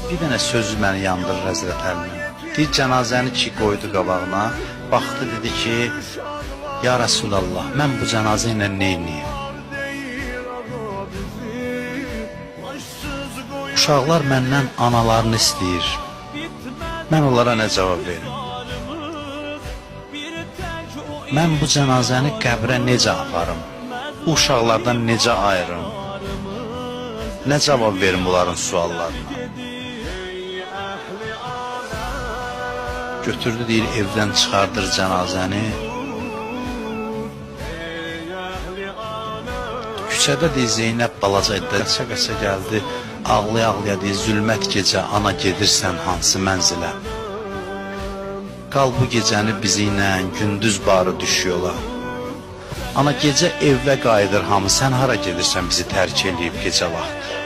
Bir dənə sözü məni yandırır Həzrət Əlinin. Deyir, cənazəni ki qoydu qabağına, baxdı dedi ki, ya Rasulallah, mən bu cənazə ilə neyniyim? Uşaqlar məndən analarını istəyir. Mən onlara nə cavab verim? Mən bu cənazəni qəbrə necə aparım? Uşaqlardan necə ayırım? Nə cavab verim bunların suallarına? Götürdü, deyir, evdən çıxardır cənazəni. Küçədə deyir, Zeynəb balaca idi, qəsə-qəsə gəldi. Ağlaya-ağlaya deyir, zülmət gecə, ana gedirsən hansı mənzilə? Qal bu gecəni bizi ilə, gündüz barı düşüyorlar. Ana gecə evə qayıdır hamı, sən hara gedirsən bizi tərk eləyib gecə vaxtı?